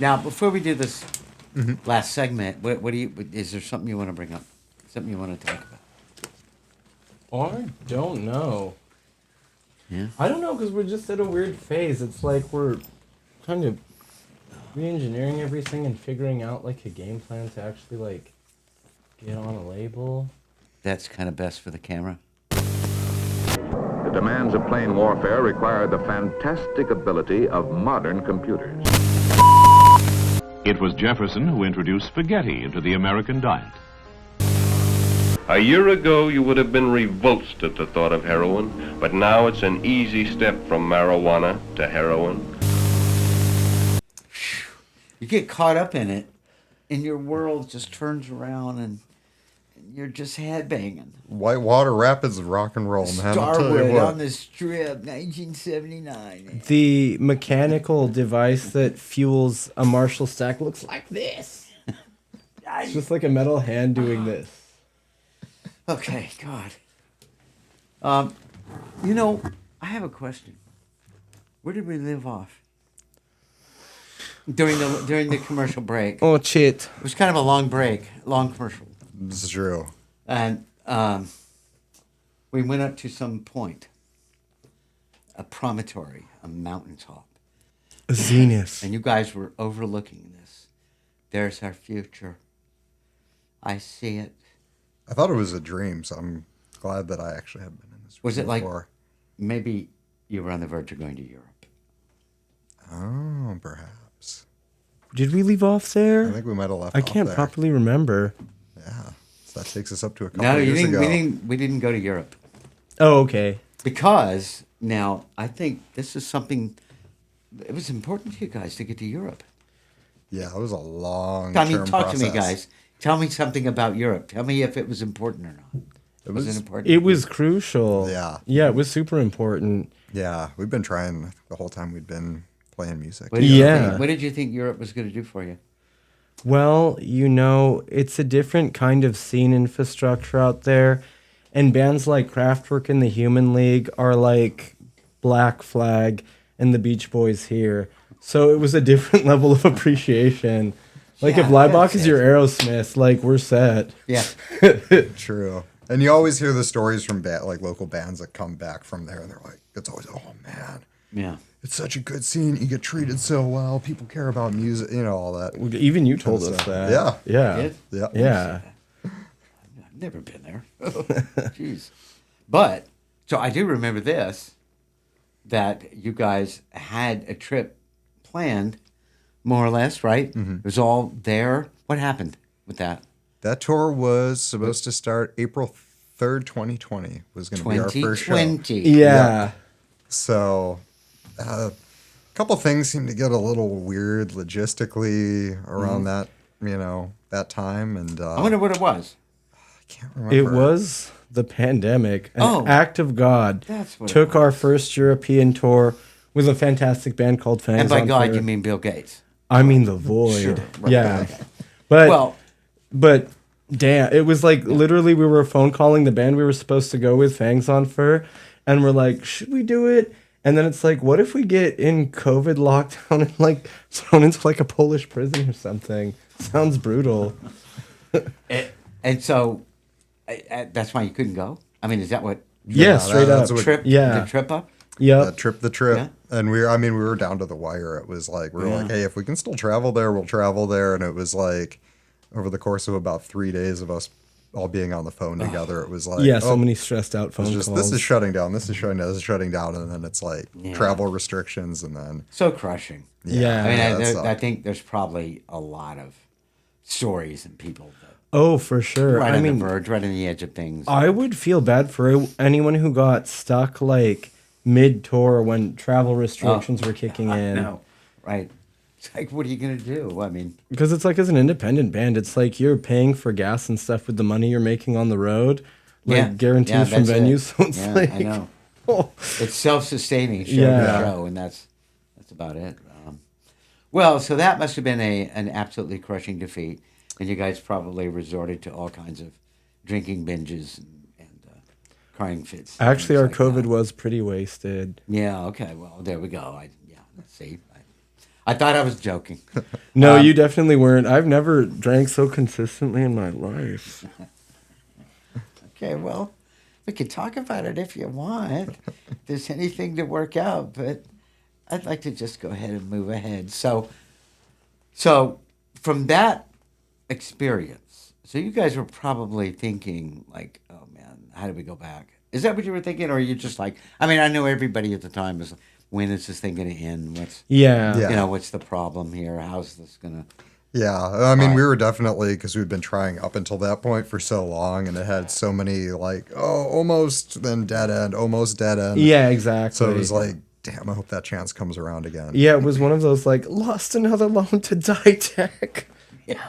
Now, before we do this last segment, what do you? Is there something you want to bring up? Something you want to talk about? I don't know. Yeah. I don't know because we're just at a weird phase. It's like we're kind of re-engineering everything and figuring out like a game plan to actually like get on a label. That's kind of best for the camera. The demands of plane warfare require the fantastic ability of modern computers. It was Jefferson who introduced spaghetti into the American diet. A year ago, you would have been revulsed at the thought of heroin, but now it's an easy step from marijuana to heroin. You get caught up in it, and your world just turns around, and you're just headbanging. Whitewater Rapids of rock and roll, man. I'll tell you Starwood what. on the Strip, 1979. The mechanical device that fuels a Marshall stack looks like this. It's just like a metal hand doing this. Okay, God. I have a question. Where did we live off? During the commercial break. Oh, shit. It was kind of a long break, long commercial. This is true. And we went up to some point, a promontory, a mountaintop. A zenith. And you guys were overlooking this. There's our future. I see it. I thought it was a dream, so I'm glad that I actually have been in this room Was it like before. maybe you were on the verge of going to Europe? Oh, perhaps. Did we leave off there? I think we might have left I off can't there. properly remember. Yeah. So that takes us up to a couple No, of you years didn't. ago. We didn't go to Europe Oh, okay. because now I think this is something. It was important to you guys to get to Europe. Yeah, it was a long I mean, term talk process. to me, guys. Tell me something about Europe. Tell me if it was important or not. Was it important? It was crucial. Yeah. Yeah, it was super important. Yeah, we've been trying the whole time we've been playing music. What did you Yeah. think- what did you think Europe was going to do for you? Well, it's a different kind of scene infrastructure out there. And bands like Kraftwerk and the Human League are like Black Flag and the Beach Boys here. So it was a different level of appreciation. Like Yeah, if Leibach that's is it. your Aerosmith, like we're set. Yeah. True. And you always hear the stories from like local bands that come back from there, and they're like, it's always, oh man, Yeah. it's such a good scene. You get treated so well. People care about music, all that. Even you told Kinda us stuff. that. Yeah. Yeah. Did? Yeah. Yeah. I've never been there. Jeez. But, so I do remember this, that you guys had a trip planned, more or less, right? Mm-hmm. It was all there. What happened with that? That tour was supposed to start April 3rd, 2020 was going to be our first show. 2020. Yeah. So a couple things seemed to get a little weird logistically around that, that time. And I wonder what it was. I can't remember. It was the pandemic. An act of God That's what it took our was. first European tour with a fantastic band called Fangs And by on God, Fire. you mean Bill Gates. I mean the Void. Sure, right. Yeah. But Well, but damn, it was like literally we were phone calling the band we were supposed to go with, Fangs on Fur, and we're like, should we do it? And then it's like, what if we get in COVID lockdown and like thrown into like a Polish prison or something? Sounds brutal. and so that's why you couldn't go? I mean, is that what? Yeah, straight up. that's what- Trip, Yeah. the trip up? Yep. The trip. Yeah. And we were down to the wire. It was like, we were like, hey, if we can still travel there, we'll travel there. And it was like, over the course of about 3 days of us all being on the phone together, it was like, Yeah, so many stressed out it's phone just, calls. this is shutting down, this is shutting down, this is shutting down. And then it's like travel restrictions. And then, So crushing. Yeah. I mean, that I sucked. think there's probably a lot of stories and people that Oh, for sure. right I on mean, the verge, right on the edge of things. I would feel bad for anyone who got stuck like mid-tour when travel restrictions were kicking in. No, right. It's like, what are you going to do? I mean, Because it's like as an independent band, it's like you're paying for gas and stuff with the money you're making on the road, like yeah. guarantees Yeah, from that's it. venues. So it's Yeah, like, I know. oh. It's self-sustaining show Yeah. to show, and that's about it. Well, so that must have been an absolutely crushing defeat, and you guys probably resorted to all kinds of drinking binges and crying fits. and Actually, things our like COVID that. was pretty wasted. Yeah. Okay. Well, there we go. Let's see. I thought I was joking. No, you definitely weren't. I've never drank so consistently in my life. Okay, well, we could talk about it if you want. If there's anything to work out, but I'd like to just go ahead and move ahead. So from that experience, so you guys were probably thinking like, oh man, how do we go back? Is that what you were thinking, or are you just like? I mean, I know everybody at the time was, when is this thing going to end? What's Yeah. Yeah. you know, what's the problem here? How's this gonna? Yeah, I mean, Right. we were definitely, because we'd been trying up until that point for so long, and it had so many, like, oh, almost, then dead end, almost dead end. Yeah, exactly. So it was like, damn, I hope that chance comes around again. Yeah, it was one of those like lost another loan to Ditech.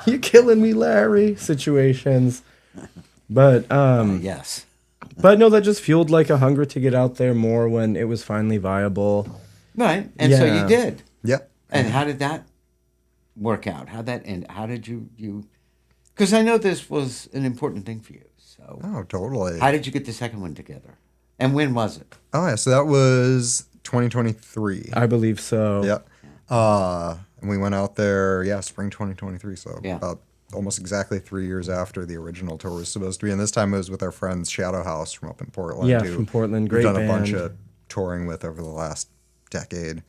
You're killing me, Larry situations. But Yes. but no, that just fueled like a hunger to get out there more when it was finally viable. Right. And so Yeah. you did. Yep. And how did that work out? How'd that end? How did you? Because I know this was an important thing for you. So Oh, totally. how did you get the second one together? And when was it? Oh, yeah, so that was 2023. I believe so. Yep. And we went out there, spring 2023. So Yeah. about almost exactly 3 years after the original tour was supposed to be. And this time it was with our friends Shadow House from up in Portland. Yeah, who from Portland. We've Great done band. a bunch of touring with over the last decade.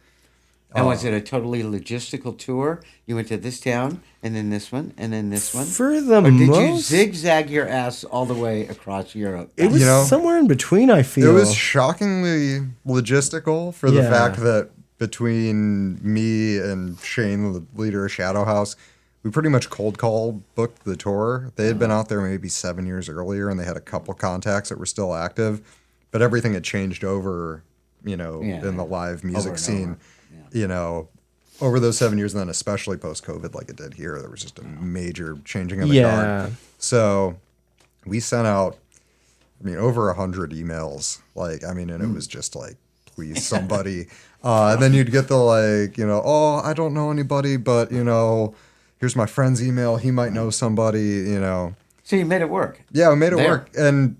And was it a totally logistical tour? You went to this town, and then this one, and then this one? For the Or did you most, zigzag your ass all the way across Europe? it was You know, somewhere in between. I feel It was shockingly logistical for the Yeah. fact that between me and Shane, the leader of Shadow House, we pretty much cold call booked the tour. They had been out there maybe 7 years earlier, and they had a couple contacts that were still active, but everything had changed over, Yeah. in the live music and scene, over. over those 7 years, and then especially post-COVID, like it did here, there was just a major changing of the Yeah. guard. So we sent out, over 100 emails, and it was just like, please, somebody. And then you'd get the oh, I don't know anybody, but here's my friend's email. He might know somebody. So you made it work. Yeah, we made it There. work, and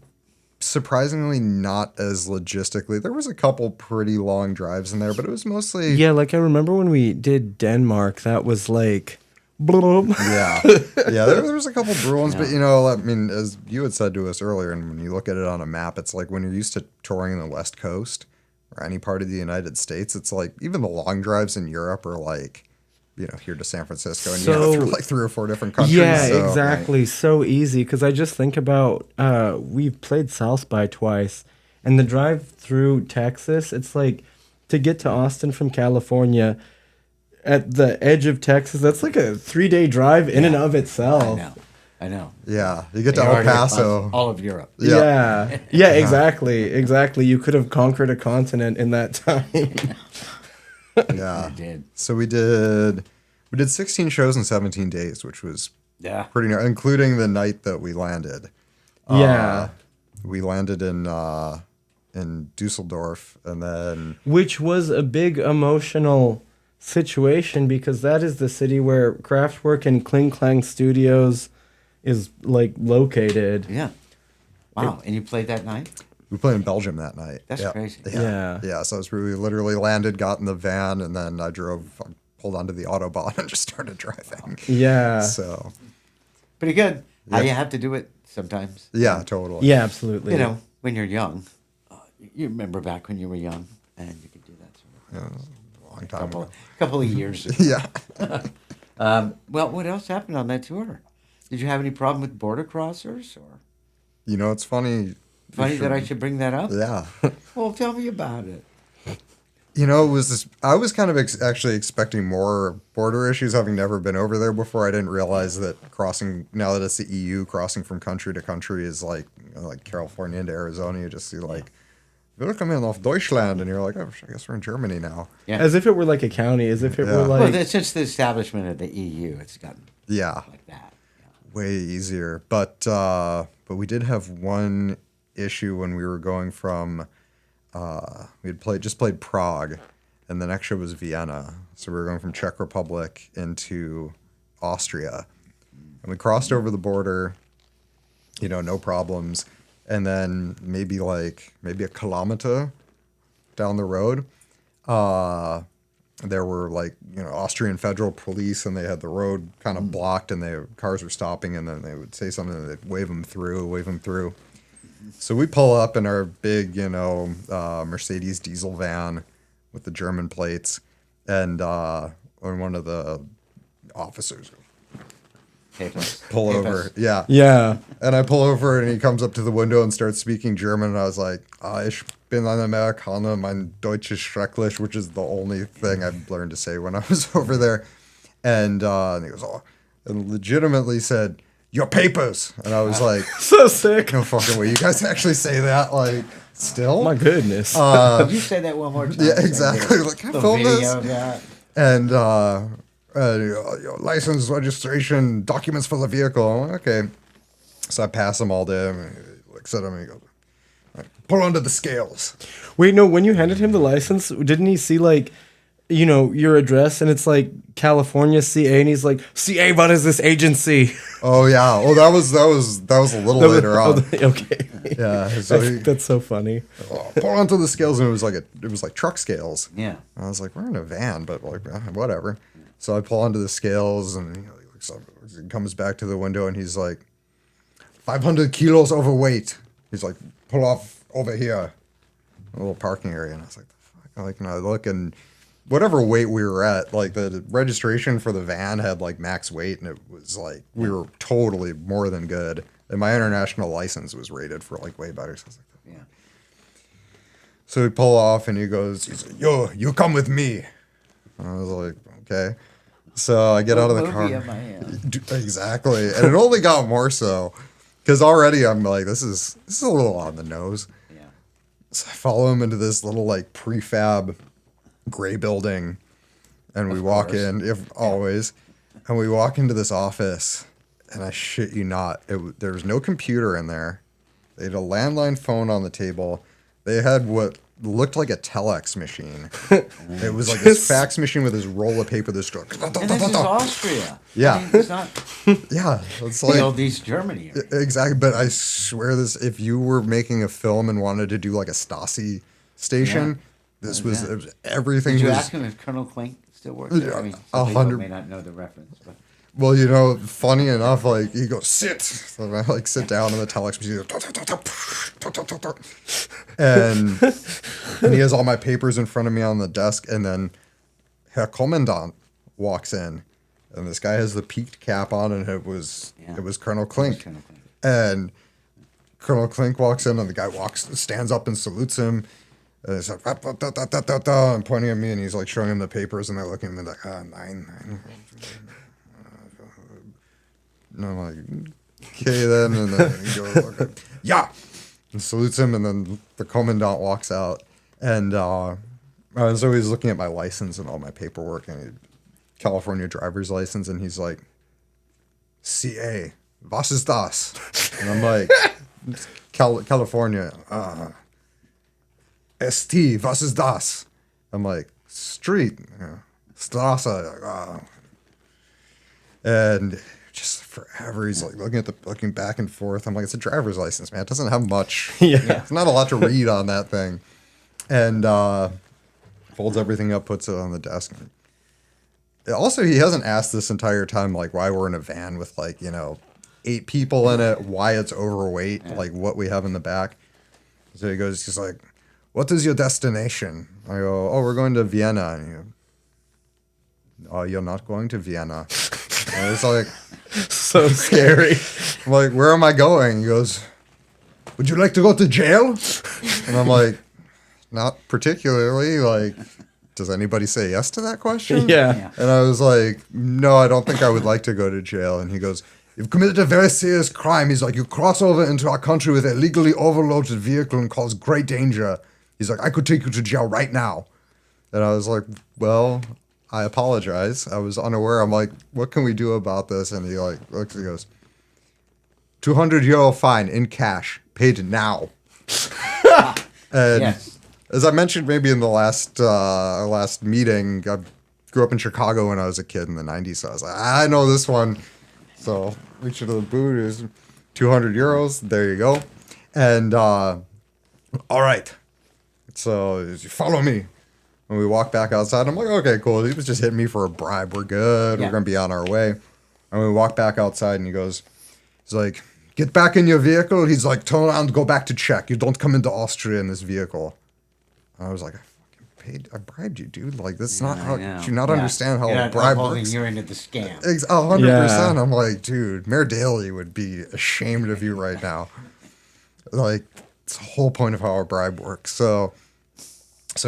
surprisingly not as logistically. There was a couple pretty long drives in there, but it was mostly Yeah, like I remember when we did Denmark, that was like, bloop. yeah. There was a couple brew ones, but as you had said to us earlier, and when you look at it on a map, it's like when you're used to touring the West Coast or any part of the United States, it's like even the long drives in Europe are like, here to San Francisco, and you go So- through like 3 or 4 different countries. Yeah, so- exactly. So easy. Because I just think about, we've played South by twice, and the drive through Texas, it's like to get to Austin from California at the edge of Texas, that's like a 3-day drive in and of itself. I know. Yeah, you get to You're El already across Paso. all of Europe. Yeah. Yeah, exactly. You could have conquered a continent in that time. Yeah. You did. So we did 16 shows in 17 days, which was Yeah. pretty, including the night that we landed. Yeah. We landed in Dusseldorf, and then Which was a big emotional situation because that is the city where Kraftwerk and Kling Klang Studios is like located. Yeah. Wow. And you played that night? we played in Belgium that night. That's Yeah. crazy. Yeah. Yeah, so we literally landed, got in the van, and then I pulled onto the Autobahn and just started driving. Yeah. So, Pretty good. How Yeah. you have to do it sometimes. yeah, totally. Yeah, absolutely. When you're young. You remember back when you were young and you could do that sort of Yeah, a long time ago. couple of years ago. Yeah. Well, what else happened on that tour? Did you have any problem with border crossers? Or It's funny. funny that I should bring that up? Yeah. Well, tell me about it. It was this. I was kind of actually expecting more border issues, having never been over there before. I didn't realize that crossing, now that it's the EU, crossing from country to country is like California into Arizona. You just see Willkommen auf Deutschland, and you're like, oh, I guess we're in Germany now. Yeah. As if it were like a county, as if it Yeah. were Well, like since the establishment of the EU, it's gotten Yeah, like that. way easier. But we did have one issue when we were going from. We had just played Prague, and the next show was Vienna. So we were going from Czech Republic into Austria, and we crossed over the border. No problems. And then maybe a kilometer down the road, there were like, Austrian federal police, and they had the road kind of blocked, and cars were stopping, and then they would say something, and they'd wave them through. So we pull up in our big, Mercedes diesel van with the German plates, and one of the officers pull over. Yeah. Yeah. And I pull over, and he comes up to the window and starts speaking German. And I was like, ich bin ein Amerikaner, mein Deutsch ist schrecklich, which is the only thing I've learned to say when I was over there. And he goes, and legitimately said, your papers. And I was like, So sick. no fucking way. You guys actually say that? Like, still? My goodness. Could you say that one more time? Yeah, exactly. Like, can I film video this? of that. And your license, registration, documents for the vehicle. I'm like, okay. So I pass him all day. And he looks at him and he goes, pull under the scales. Wait, no, when you handed him the license, didn't he see like, your address, and it's like California CA, and he's like, CA, what is this agency? Oh yeah. Oh, that was a little later on. Okay. Yeah. So That's so funny. pull onto the scales, and it was like truck scales. Yeah. I was like, we're in a van, but like whatever. So I pull onto the scales, and he looks up, he comes back to the window, and he's like, 500 kilos overweight. He's like, pull off over here, a little parking area, and I was like, the fuck? Like, and I look, and whatever weight we were at, like the registration for the van had like max weight, and it was like we were totally more than good. And my international license was rated for like way better. So I was like, Yeah. so we pull off, and he's like, yo, you come with me. And I was like, okay. So I get out of the car. Movie of my hand. Exactly. And it only got more so because already I'm like, this is a little on the nose. Yeah. So I follow him into this little like prefab gray building, and we walk in, and we walk into this office, and I shit you not, there was no computer in there. They had a landline phone on the table. They had what looked like a telex machine. It was like this fax machine with this roll of paper. This And this is Austria. Yeah. I mean, it's not yeah, it's like old East Germany. exactly. But I swear, if you were making a film and wanted to do like a Stasi station. This was, it was everything. Did you was, ask him if Colonel Klink still worked there? I mean, some 100 people may not know the reference, but Well, funny enough, like he goes, sit. So I like sit down in the telex machine, and he has all my papers in front of me on the desk, and then Herr Kommandant walks in, and this guy has the peaked cap on, and it was Colonel Klink. Colonel Klink. And Colonel Klink walks in, and the guy stands up and salutes him. And it's like, and pointing at me, and he's like showing him the papers, and they're looking at me like, nine. And I'm like, okay then. And then he goes, okay, yeah, and salutes him, and then the commandant walks out, and so he's looking at my license and all my paperwork, and California driver's license, and he's like, CA, was ist das? And I'm like, California, ST, was ist das? I'm like, street, Straße, and just forever he's like looking back and forth. I'm like, it's a driver's license, man. It doesn't have much. Yeah. It's not a lot to read on that thing. And folds everything up, puts it on the desk. Also, he hasn't asked this entire time, like, why we're in a van with, like, 8 people in it, why it's overweight, like, what we have in the back. So he goes, he's like, what is your destination? I go, oh, we're going to Vienna. And he goes, oh, you're not going to Vienna. And it's like, So scary. I'm like, where am I going? He goes, would you like to go to jail? And I'm like, not particularly. Like, does anybody say yes to that question? Yeah. And I was like, no, I don't think I would like to go to jail. And he goes, you've committed a very serious crime. He's like, you cross over into our country with a legally overloaded vehicle and cause great danger. He's like, I could take you to jail right now. And I was like, well, I apologize. I was unaware. I'm like, what can we do about this? And he like looks and goes, 200 euro fine in cash, paid now. And yes. as I mentioned maybe in the last meeting, I grew up in Chicago when I was a kid in the 90s. So I was like, I know this one. So reach into the boot is 200 euros. There you go. And all right. So you follow me. And we walk back outside. I'm like, okay, cool. He was just hitting me for a bribe. We're good. Yeah. We're going to be on our way. And we walk back outside and he's like, get back in your vehicle. He's like, turn around, go back to Czech. You don't come into Austria in this vehicle. And I was like, I bribed you, dude. Like, that's not how, do you not understand how a bribe works? You're into the scam. 100%. Yeah. I'm like, dude, Mayor Daley would be ashamed of you right now. Like, it's the whole point of how a bribe works. So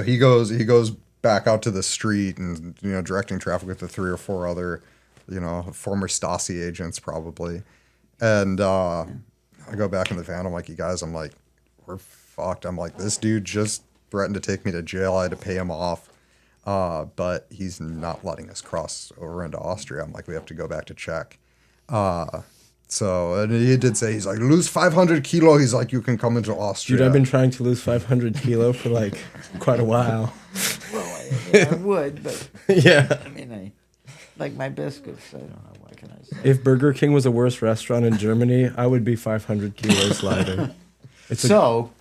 he goes back out to the street and, directing traffic with the 3 or 4 other, former Stasi agents probably. And I go back in the van. I'm like, you guys, we're fucked. I'm like, this dude just threatened to take me to jail. I had to pay him off. But he's not letting us cross over into Austria. I'm like, we have to go back to Czech. And he did say, he's like, lose 500 kilo. He's like, you can come into Austria. Dude, I've been trying to lose 500 kilo for like quite a while. Well, I would, but Yeah. I mean, I like my biscuits. I don't know. What can I say? If Burger King was a worse restaurant in Germany, I would be 500 kilos lighter. So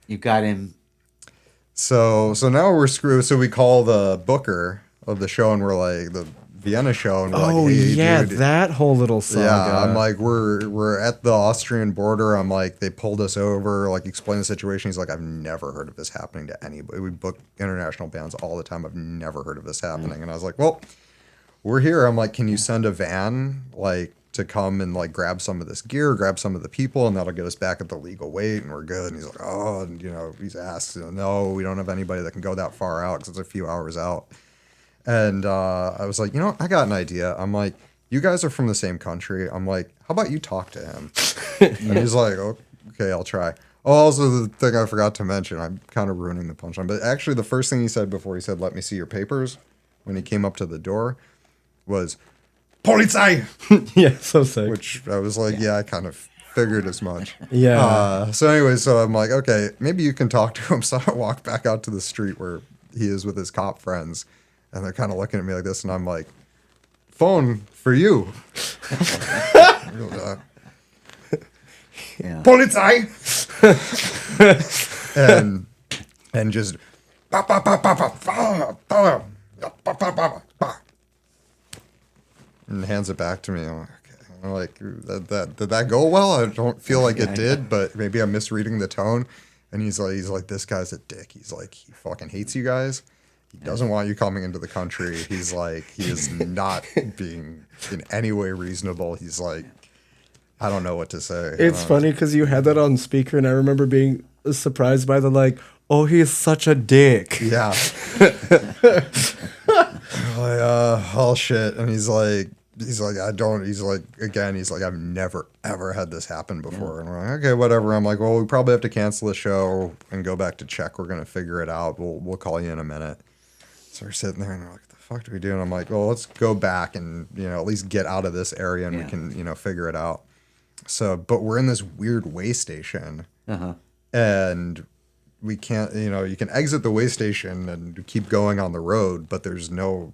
you got him. So now we're screwed. So we call the booker of the show and we're like, the Vienna show, and we're Oh, like, hey, yeah, dude. that whole little saga. Yeah, I'm like, we're at the Austrian border. I'm like, they pulled us over, like, explain the situation. He's like, I've never heard of this happening to anybody. We book international bands all the time. I've never heard of this happening. And I was like, well, we're here. I'm like, can you send a van, like, to come and, like, grab some of this gear, grab some of the people, and that'll get us back at the legal weight, and we're good. And he's like, oh, and, he's asked, no, we don't have anybody that can go that far out because it's a few hours out. And I was like, I got an idea. I'm like, you guys are from the same country. I'm like, how about you talk to him? And he's like, oh, okay, I'll try. Oh, also the thing I forgot to mention, I'm kind of ruining the punchline, but actually the first thing he said before he said, let me see your papers, when he came up to the door, was, Polizei! Yeah, so sick. Which I was like, yeah, I kind of figured as much. Yeah. So anyway, so I'm like, okay, maybe you can talk to him. So I walk back out to the street where he is with his cop friends. And they're kind of looking at me like this, and I'm like, phone for you. Yeah. Polizei! and just and hands it back to me. I'm like, okay. I'm like, did that go well? I don't feel like it did, but maybe I'm misreading the tone. And he's like, this guy's a dick. He's like, he fucking hates you guys. He doesn't want you coming into the country. He's like, he is not being in any way reasonable. He's like, I don't know what to say. It's funny because you had that on speaker, and I remember being surprised by the like, oh, he is such a dick. Yeah. Like, oh shit. And he's like, I've never ever had this happen before. Yeah. And we're like, okay, whatever. I'm like, well, we probably have to cancel the show and go back to Czech. We're gonna figure it out. We'll call you in a minute. So we're sitting there and we're like, what the fuck do we do? And I'm like, well, let's go back and, at least get out of this area and we can, figure it out. So, but we're in this weird way station and we can't, you can exit the way station and keep going on the road, but there's no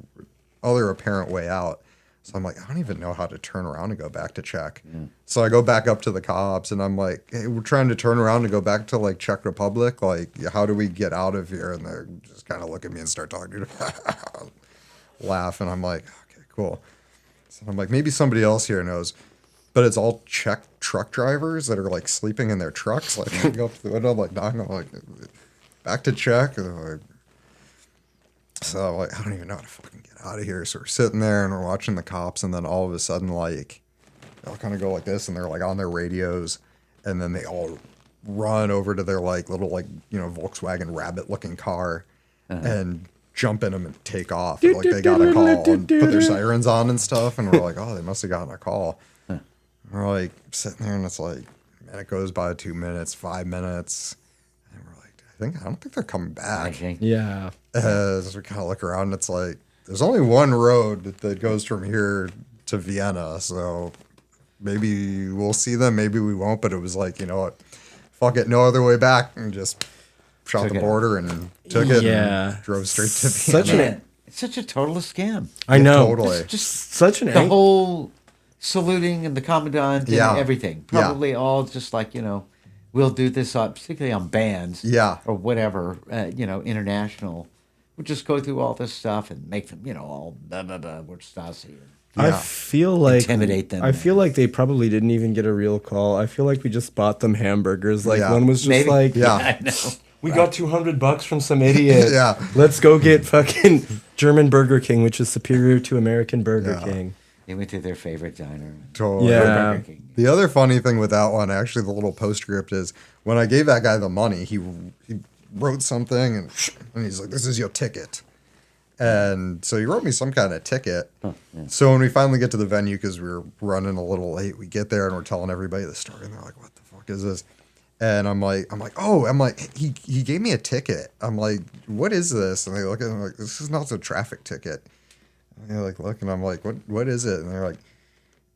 other apparent way out. So I'm like, I don't even know how to turn around and go back to Czech. Mm. So I go back up to the cops and I'm like, hey, we're trying to turn around and go back to like Czech Republic. Like, how do we get out of here? And they just kind of look at me and start talking, laugh. And I'm like, okay, cool. So I'm like, maybe somebody else here knows. But it's all Czech truck drivers that are like sleeping in their trucks. Like, I go up to the window, I'm like, knocking, I'm like, back to Czech. And they're like, so I'm like, I don't even know how to fucking get out of here. So we're sitting there and we're watching the cops, and then all of a sudden, like, they'll kind of go like this, and they're like on their radios, and then they all run over to their like little like Volkswagen Rabbit looking car, and jump in them and take off. And, like they got a call and put their sirens on and stuff, and we're like, oh, they must have gotten a call. And we're like sitting there, and it's like, man, it goes by 2 minutes, 5 minutes. I don't think they're coming back. Yeah. So we kind of look around, and it's like, there's only one road that goes from here to Vienna, so maybe we'll see them, maybe we won't, but it was like, you know what, fuck it, no other way back, and just shot the border and took it and drove straight to Vienna. It's such a total scam. I know. Totally. Just such an the whole saluting and the commandant and everything. Probably all just like, we'll do this, particularly on bands, Yeah. or whatever, international. We'll just go through all this stuff and make them, all blah blah blah. We're Stasi. I Yeah. feel like Intimidate them. I feel like they probably didn't even get a real call. I feel like we just bought them hamburgers. Like Yeah. one was just Maybe. like, Yeah. I know. we got $200 from some idiot. Yeah. Let's go get fucking German Burger King, which is superior to American Burger Yeah. King. They went to their favorite diner. Totally. Yeah. Burger King. The other funny thing with that one, actually, the little postscript is when I gave that guy the money, he wrote something and he's like, "This is your ticket." And so he wrote me some kind of ticket. So when we finally get to the venue, because we were running a little late, we get there and we're telling everybody the story, and they're like, "What the fuck is this?" And I'm like, he gave me a ticket. I'm like, "What is this?" And they look at me like, "This is not a traffic ticket." And they're like, look, and I'm like, "What is it?" And they're like,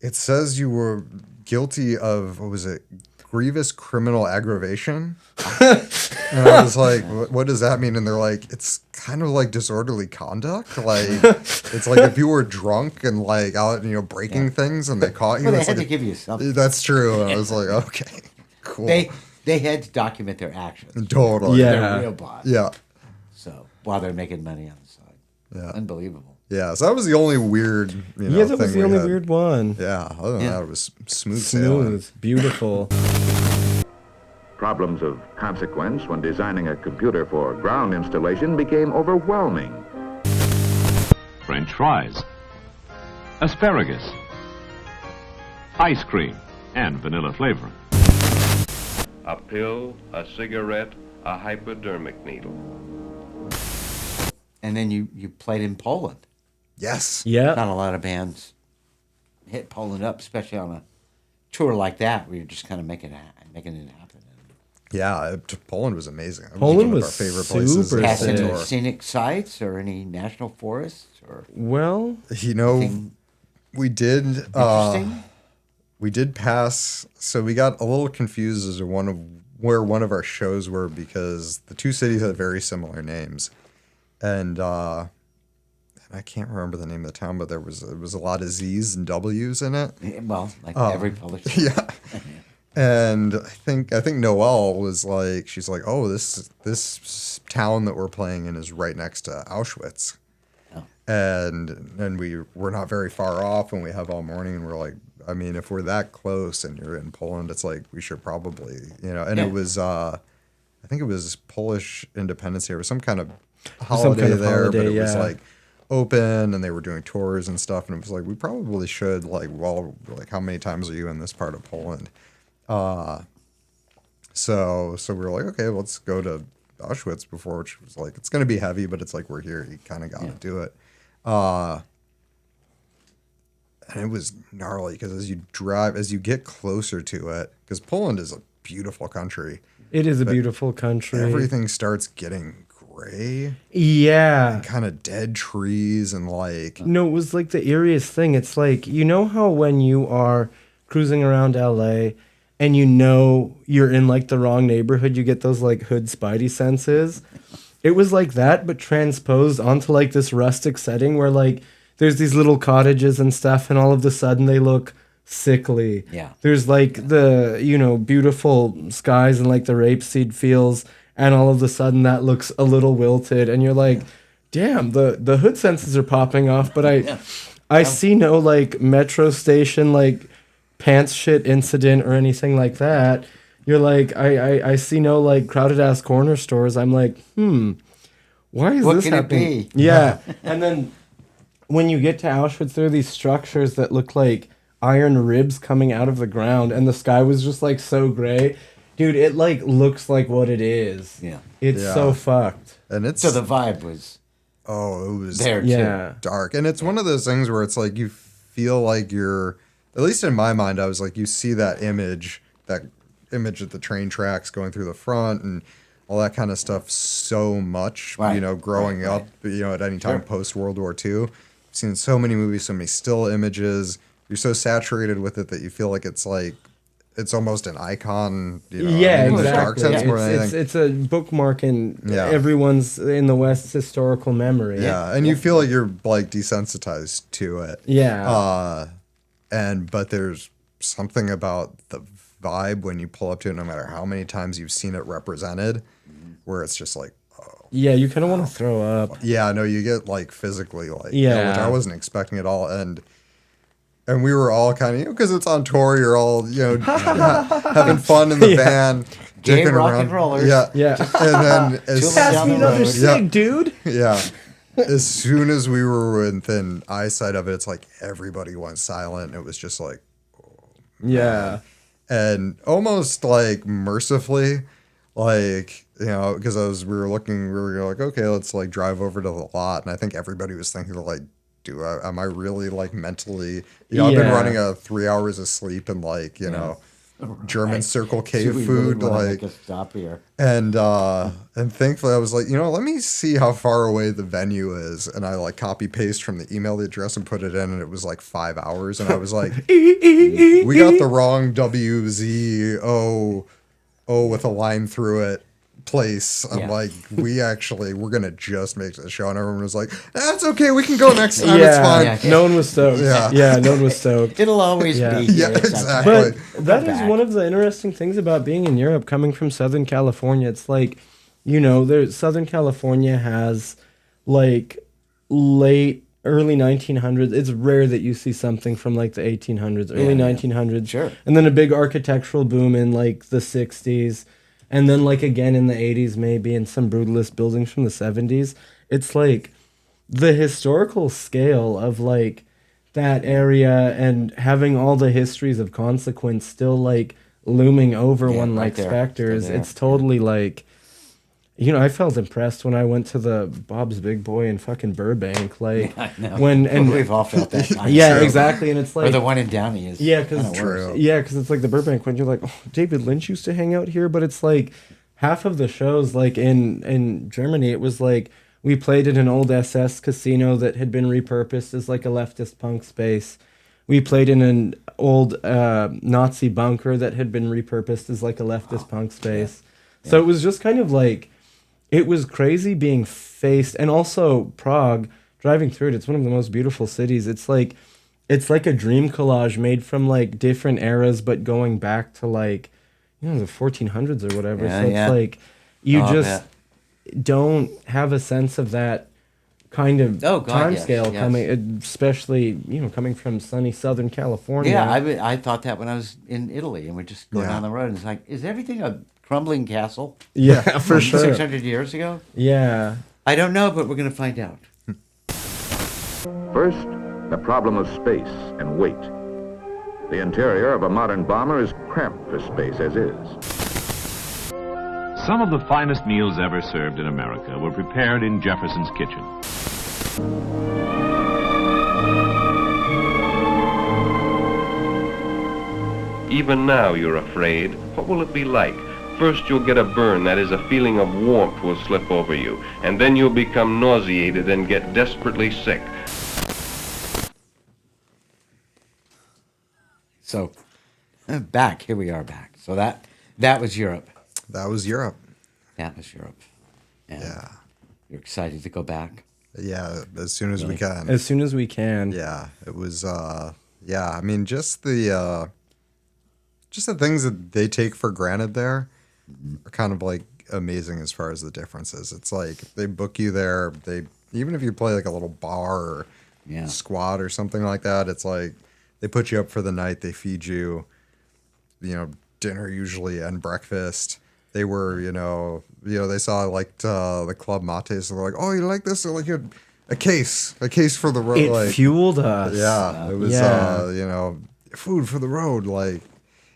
"It says you were guilty of, what was it, grievous criminal aggravation." And I was like, what does that mean? And they're like, "It's kind of like disorderly conduct. Like, it's like if you were drunk and like out, breaking things and they caught you." Well, they it's had like to give you something. That's true. And I was like, okay, cool. They had to document their actions. Totally. Yeah. Their real boss. Yeah. So while they're making money on the side. Yeah. Unbelievable. Yeah. So that was the only weird, Yeah, that was thing the we only had. weird one. Yeah. Other than Yeah. that, it was smooth sailing. Smooth, beautiful. Problems of consequence when designing a computer for ground installation became overwhelming. French fries, asparagus, ice cream, and vanilla flavoring. A pill, a cigarette, a hypodermic needle. And then you played in Poland. Yes. Yeah. Not a lot of bands hit Poland up, especially on a tour like that, where you're just kind of making it happen. Yeah. Poland was amazing. That Poland one of was our favorite places. super in Pass the any sick. tour. scenic sites or any national forests or Well, anything We did. interesting? We did pass, so we got a little confused as to where one of our shows were, because the two cities had very similar names, and I can't remember the name of the town, but there was a lot of Z's and W's in it. Well, like every publisher. Yeah, and I think Noelle was like, she's like, "Oh, this town that we're playing in is right next to Auschwitz." Oh. And we're not very far off, and we have all morning, and we're like, I mean, if we're that close and you're in Poland, it's like we should probably, And Yeah. it was, I think it was Polish Independence Day or some kind of holiday kind of there, but holiday, it was yeah. like open, and they were doing tours and stuff, and it was like we probably should, like, well, like, how many times are you in this part of Poland? So we were like, okay, let's go to Auschwitz before, which was like, it's going to be heavy, but it's like, we're here, you kind of got to do it. And it was gnarly, because as you get closer to it, because Poland is a beautiful country, it is a beautiful country. everything starts getting gray, Yeah. kind of dead trees, and like, No, it was like the eeriest thing. It's like, how when you are cruising around LA and you're in like the wrong neighborhood, you get those like hood spidey senses. It was like that, but transposed onto like this rustic setting where like there's these little cottages and stuff, and all of a sudden they look sickly. Yeah. There's like the, beautiful skies and like the rapeseed fields, and all of a sudden that looks a little wilted, and you're like, damn, the hood senses are popping off, but I see no like metro station like pants shit incident or anything like that. You're like, I see no like crowded ass corner stores. I'm like, why is What this can it happening? be? Yeah. And then when you get to Auschwitz, there are these structures that look like iron ribs coming out of the ground, and the sky was just like so gray. Dude, it like looks like what it is. Yeah. It's Yeah. so fucked. and it's, So the vibe was it was there too. Yeah. dark, and it's one of those things where it's like you feel like you're, at least in my mind, I was like, you see that image of the train tracks going through the front and all that kind of stuff so much, Right. growing Right, up, at any time Sure. post World War II. I've seen so many movies, so many still images. You're so saturated with it that you feel like it's almost an icon, Yeah, in the exactly. dark sense more than anything. It's a bookmark in Yeah. everyone's in the West's historical memory. Yeah, and you feel like you're like desensitized to it. Yeah. But there's something about the vibe when you pull up to it, no matter how many times you've seen it represented, where it's just like, Yeah, you kind of want to throw up. yeah, no, you get like physically like, Yeah. which I wasn't expecting at all. And we were all kind of, because it's on tour, you're all, having fun in the van, Gay dicking rock around. and rollers. Yeah. Yeah. And then Pass Pass me down the another road. cig, dude. yeah. As soon as we were within eyesight of it, it's like everybody went silent. It was just like, Yeah. and almost like mercifully, like, because we were like, okay, let's like drive over to the lot. And I think everybody was thinking like, am I really like mentally, I've been Yeah. running 3 hours of sleep and like, German Circle K Do we food, really wanna like, make a stop here? and thankfully I was like, let me see how far away the venue is. And I like copy paste from the email address and put it in, and it was like 5 hours. And I was like, we got the wrong WZO with a line through it place. I'm Yeah. like, we're gonna just make the show. And everyone was like, that's okay, we can go next time, it's fine. Yeah. No one was stoked. Yeah. No one was stoked. It'll always Yeah. be. Yeah, here. It's exactly. okay. But that Come is back. one of the interesting things about being in Europe, coming from Southern California. It's like, Southern California has like early 1900s. It's rare that you see something from like the 1800s, early Yeah, 1900s. Sure. And then a big architectural boom in like the 60s. And then like again in the 80s maybe, and some brutalist buildings from the 70s. It's like the historical scale of like that area and having all the histories of consequence still like looming over Yeah, one right like there. specters. Still there. It's totally like, I felt impressed when I went to the Bob's Big Boy in fucking Burbank. Like I know. and We've all felt that. Time. yeah, True. exactly. And it's Or like the one in Downey is. yeah, because kinda worse. it's like the Burbank when you're like, oh, David Lynch used to hang out here, but it's like half of the shows, like in Germany, it was like we played at an old SS casino that had been repurposed as like a leftist punk space. We played in an old Nazi bunker that had been repurposed as like a leftist punk space. Yeah. So it was just kind of like, it was crazy being faced, and also Prague, driving through it, it's one of the most beautiful cities. It's like a dream collage made from like different eras, but going back to like, the 1400s or whatever. Yeah, so it's yeah. like, you Oh, just don't have a sense of that kind of Oh, God, time yes, scale yes. coming, especially, coming from sunny Southern California. Yeah, I thought that when I was in Italy, and we just go Yeah. down the road, and it's like, is everything a crumbling castle? Yeah, for from sure. 600 years ago? Yeah. I don't know, but we're going to find out. First, the problem of space and weight. The interior of a modern bomber is cramped for space as is. Some of the finest meals ever served in America were prepared in Jefferson's kitchen. Even now you're afraid. What will it be like? First you'll get a burn, that is, a feeling of warmth will slip over you, and then you'll become nauseated and get desperately sick. So, here we are back. So that was Europe. That was Europe. That was Europe. And Yeah. you're excited to go back? Yeah, as soon as we can. As soon as we can. Yeah, it was. I mean, just the things that they take for granted there are kind of like amazing as far as the differences. It's like they book you there. Even if you play like a little bar or Yeah. squat or something like that, it's like they put you up for the night. They feed you, dinner usually and breakfast. They were, they saw like the club mates. So they're like, oh, you like this? They're like, you had a case for the road. It like, fueled us. yeah, it was, Yeah. food for the road. Like,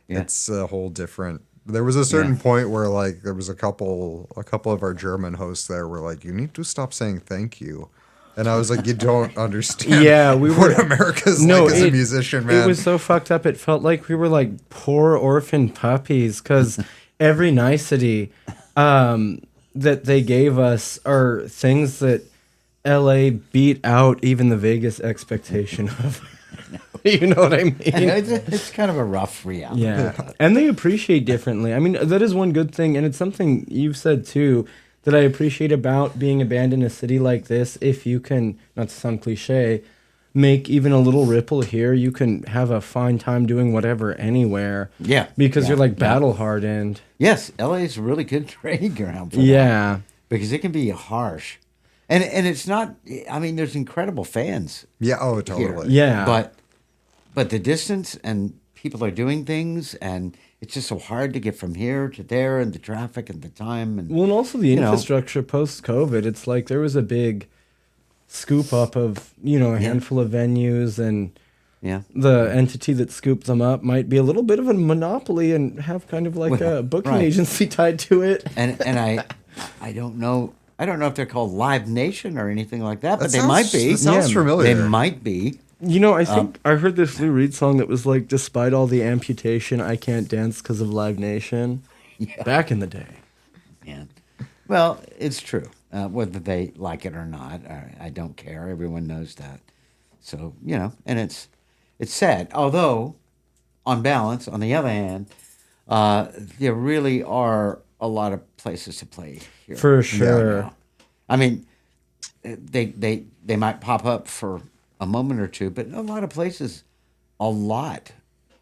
Yeah. it's a whole different. There was a certain point where like there was a couple of our German hosts there were like, you need to stop saying thank you. And I was like, you don't understand Yeah, what America's like as a musician, man. It was so fucked up. It felt like we were like poor orphan puppies because every nicety that they gave us are things that LA beat out even the Vegas expectation of. You know what I mean? It's kind of a rough reality. Yeah. And they appreciate differently. I mean, that is one good thing. And it's something you've said too that I appreciate about being a band in a city like this. If you can, not to sound cliche, make even a little ripple here, you can have a fine time doing whatever anywhere. Yeah. Because Yeah. you're like Yeah. battle hardened. Yes, LA is a really good training ground for that. Yeah. Because it can be harsh. And it's not, I mean, there's incredible fans Yeah. Oh, here. totally. Yeah. But the distance and people are doing things and it's just so hard to get from here to there and the traffic and the time and Well, and also the you know. infrastructure post-COVID, it's like there was a big scoop up of, a handful of venues, and yeah. the entity that scooped them up might be a little bit of a monopoly and have kind of like Well, a booking right. agency tied to it. And I don't know if they're called Live Nation or anything like that, but That they might be. That sounds Yeah, familiar. They might be. I think I heard this Lou Reed song that was like, despite all the amputation, I can't dance because of Live Nation. Yeah. Back in the day. Yeah. Well, it's true. Whether they like it or not, I don't care. Everyone knows that. So, and it's sad. Although, on balance, on the other hand, there really are a lot of places to play here. For sure. now. I mean, they might pop up for a moment or two, but a lot of places, a lot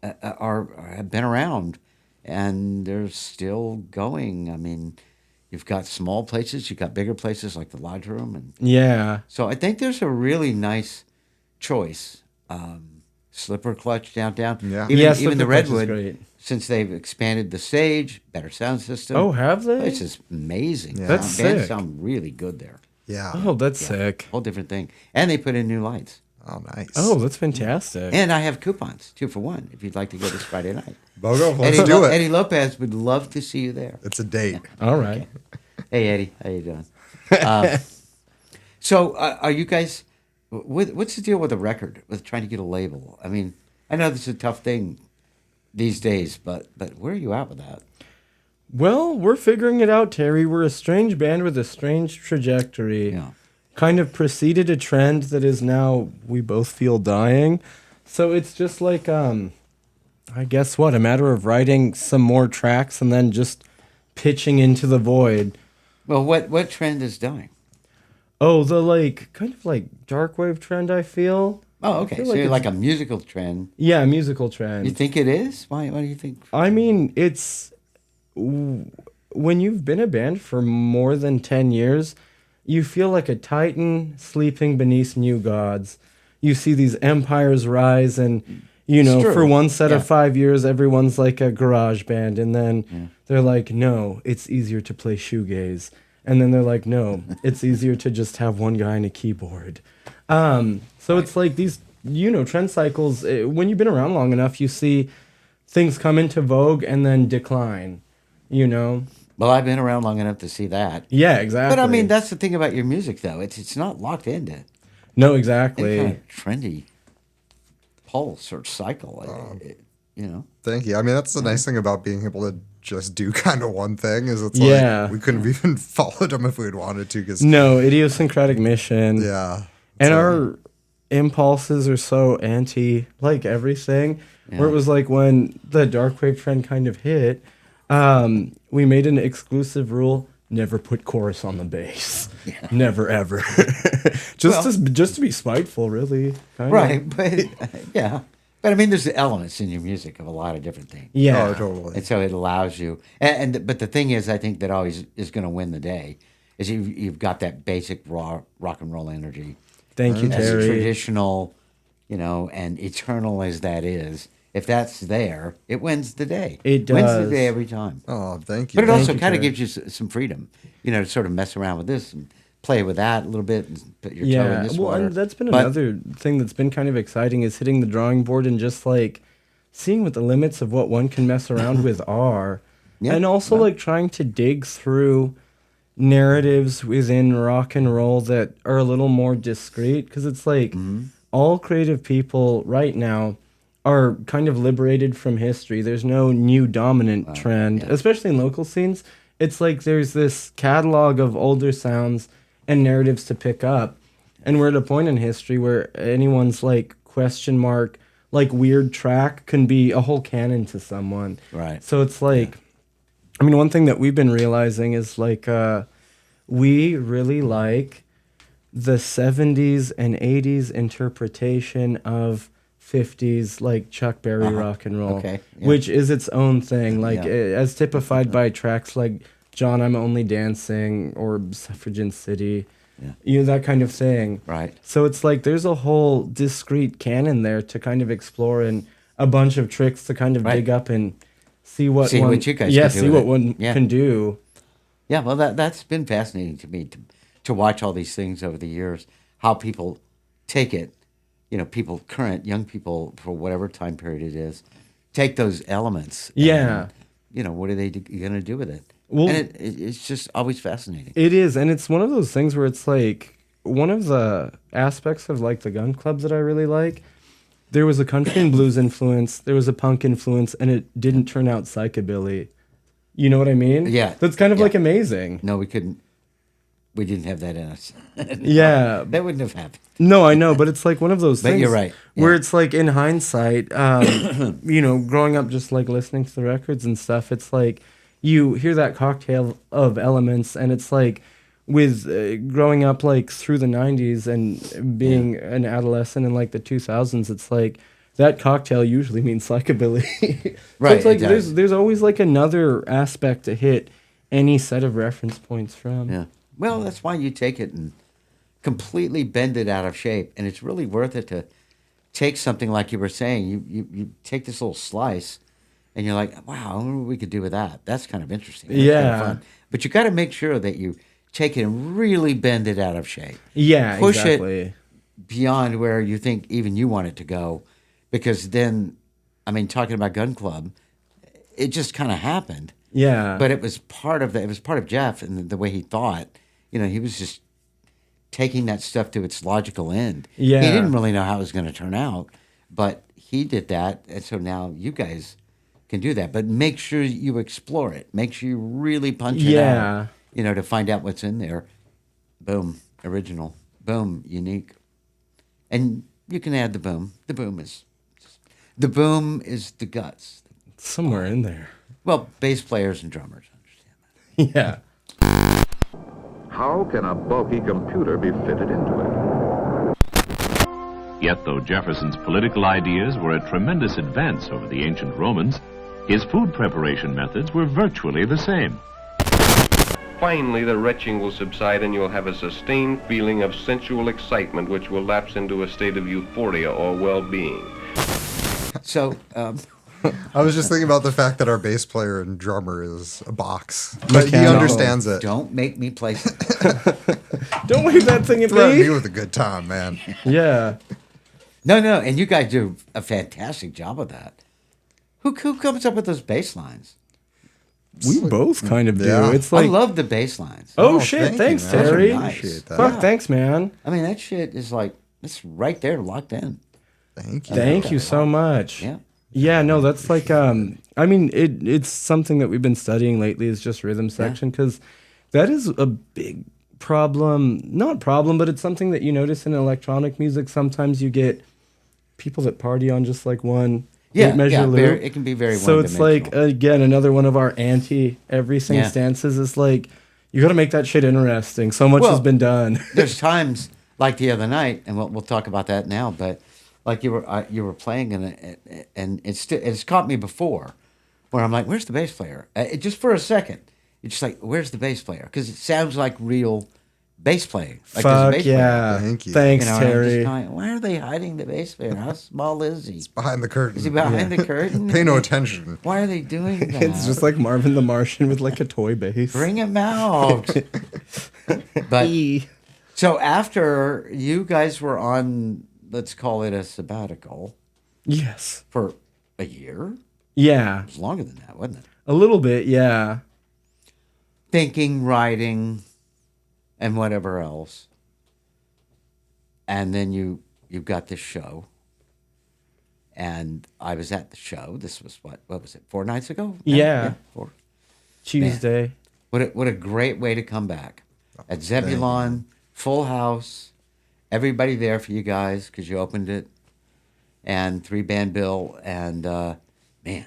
have been around, and they're still going. I mean, you've got small places, you've got bigger places like the Lodge Room, and Yeah. so I think there's a really nice choice. Slipper Clutch downtown. Yeah. Even Slipper the Clutch is Redwood, great. since they've expanded the stage, better sound system. Oh, have they? This is amazing. Yeah. That's Bands sick. sound really good there. Yeah. Oh, that's sick. Whole different thing. And they put in new lights. Oh, nice. Oh, that's fantastic. And I have coupons, 2 for 1, if you'd like to go this Friday night. Bogo, let's do it. Eddie Lopez would love to see you there. It's a date. All right. Hey, Eddie, how you doing? So, are you guys? What's the deal with the record? With trying to get a label? I mean, I know this is a tough thing these days, but where are you at with that? Well, we're figuring it out, Terry. We're a strange band with a strange trajectory. Yeah. Kind of preceded a trend that is now, we both feel, dying. So it's just like, I guess a matter of writing some more tracks and then just pitching into the void. Well, what trend is dying? Oh, the kind of dark wave trend, I feel. Oh, I okay. feel So you're it's- like a musical trend. Yeah, musical trend. You think it is? Why do you think? I mean, it's when you've been a band for more than 10 years, you feel like a titan sleeping beneath new gods. You see these empires rise, and It's true. for one set Yeah. of 5 years, everyone's like a garage band, and then they're like, no, it's easier to play shoegaze, and then they're like, no, it's easier to just have one guy on a keyboard. So it's like these, trend cycles. When you've been around long enough, you see things come into vogue and then decline. Well, I've been around long enough to see that. Yeah, exactly. But I mean, that's the thing about your music, though. It's not locked into no, any exactly. kind of trendy pulse or cycle. Thank you. I mean, that's the nice thing about being able to just do kind of one thing is it's Yeah. like we couldn't have even followed them if we'd wanted to. Cause No, idiosyncratic mission. yeah. And So- our impulses are so anti everything. Where it was like when the dark wave trend kind of hit, we made an exclusive rule: never put chorus on the bass. Never ever. just to be spiteful, really. Kinda. Right, but yeah. But I mean, there's elements in your music of a lot of different things. Yeah. Oh, totally. And so it allows you, but the thing is, I think that always is going to win the day, is you've got that basic raw rock and roll energy. Thank you, As Terry. traditional, and eternal as that is, if that's there, it wins the day. It Wins does. the day every time. Oh, thank you. But it also you, kind of Terry. gives you some freedom, to sort of mess around with this and play with that a little bit and put your toe in Yeah, this well, water. and that's been But- another thing that's been kind of exciting is hitting the drawing board and just seeing what the limits of what one can mess around with are. Yeah, And also well. trying to dig through narratives within rock and roll that are a little more discreet, because it's all creative people right now are kind of liberated from history. There's no new dominant trend, especially in local scenes. It's like there's this catalog of older sounds and narratives to pick up, and we're at a point in history where anyone's question mark weird track can be a whole canon to someone. Right. So it's I mean, one thing that we've been realizing is we really like the 70s and 80s interpretation of 50s like Chuck Berry rock and roll, Okay, yeah. which is its own thing, like Yeah. as typified by tracks like John, I'm Only Dancing or Suffragin City, that kind of thing. Right. So it's like there's a whole discrete canon there to kind of explore and a bunch of tricks to kind of Right. dig up and see what See one, what you guys yeah, can do see with what it. one Yeah. can do. Yeah, well, that's been fascinating to me to watch all these things over the years, how people take it, people, current young people, for whatever time period it is, take those elements. Yeah. And, what are they going to do with it? Well- and it's just always fascinating. It is, and it's one of those things where it's like one of the aspects of like the gun clubs that I really like. There was a country and blues influence, there was a punk influence, and it didn't turn out psychobilly. You know what I mean? Yeah. That's kind of Yeah. like amazing. No, we couldn't. We didn't have that in us. Yeah. That wouldn't have happened. No, I know, but it's like one of those But things. you're right, Where yeah. it's like in hindsight, growing up just like listening to the records and stuff, it's like you hear that cocktail of elements, and it's like with growing up like through the 90s and being an adolescent in like the 2000s, it's like that cocktail usually means psychobilly. So Right, it's like it does. there's always like another aspect to hit any set of reference points from. Yeah. Well, that's why you take it and completely bend it out of shape, and it's really worth it to take something like you were saying. You take this little slice, and you're like, wow, I wonder what we could do with that. That's kind of interesting. That's kind Yeah. of fun. But you got to make sure that you take it and really bend it out of shape. Yeah, Push exactly. it beyond where you think even you want it to go, because then, talking about Gun Club, it just kind of happened. Yeah. But it was part of It was part of Jeff and the way he thought. He was just taking that stuff to its logical end. Yeah. He didn't really know how it was going to turn out, but he did that, and so now you guys can do that. But make sure you explore it. Make sure you really punch it out. To find out what's in there. Boom, original. Boom, unique. And you can add the boom. The boom is the guts. Somewhere in there. Well, bass players and drummers understand that. Yeah. How can a bulky computer be fitted into it? Yet though Jefferson's political ideas were a tremendous advance over the ancient Romans, his food preparation methods were virtually the same. Finally, the retching will subside and you'll have a sustained feeling of sensual excitement which will lapse into a state of euphoria or well-being. So, I was just thinking about the fact that our bass player and drummer is a box, but he Mechanical. understands it. don't make me play something. Don't wave that thing at Threaten me me. with a good time, man. Yeah. No, and you guys do a fantastic job of that. Who comes up with those bass lines? We both kind of do. Yeah. It's like, I love the bass lines. oh, Oh, shit, thank you, thanks, man. Terry. Those are nice. Appreciate that. Fuck, Yeah. thanks, man. That shit is like, it's right there, locked in. Thank you. Thank you so much. Yeah. Yeah, no, that's like, it's something that we've been studying lately is just rhythm section, because that is a big problem. Not problem, but it's something that you notice in electronic music. Sometimes you get people that party on just like one Yeah, measure yeah, loop. it can be very So it's like, one-dimensional. again, another one of our anti-everything Yeah. stances is like, you got to make that shit interesting. So much Well, has been done. There's times like the other night, and we'll talk about that now. But like you were playing, and it's caught me before, where I'm like, "Where's the bass player?" Just for a second, you're just like, "Where's the bass player?" Because it sounds like real bass playing. Like there's a Fuck bass player. yeah. Thank you. Thanks, And I'm just Terry. going, why are they hiding the bass player? How small is he? Behind the curtain. Is he behind the curtain? Pay no attention. Why are they doing that? It's just like Marvin the Martian with like a toy bass. Bring him out. But so after you guys were on, let's call it a sabbatical Yes. for a year. Yeah. It was longer than that, wasn't it? A little bit, yeah. Thinking, writing, and whatever else. And then you got this show. And I was at the show. This was what was it? 4 nights ago? Yeah. 4. Tuesday. What a great way to come back. At Zebulon, full house, everybody there for you guys because you opened it, and 3-band bill, and man,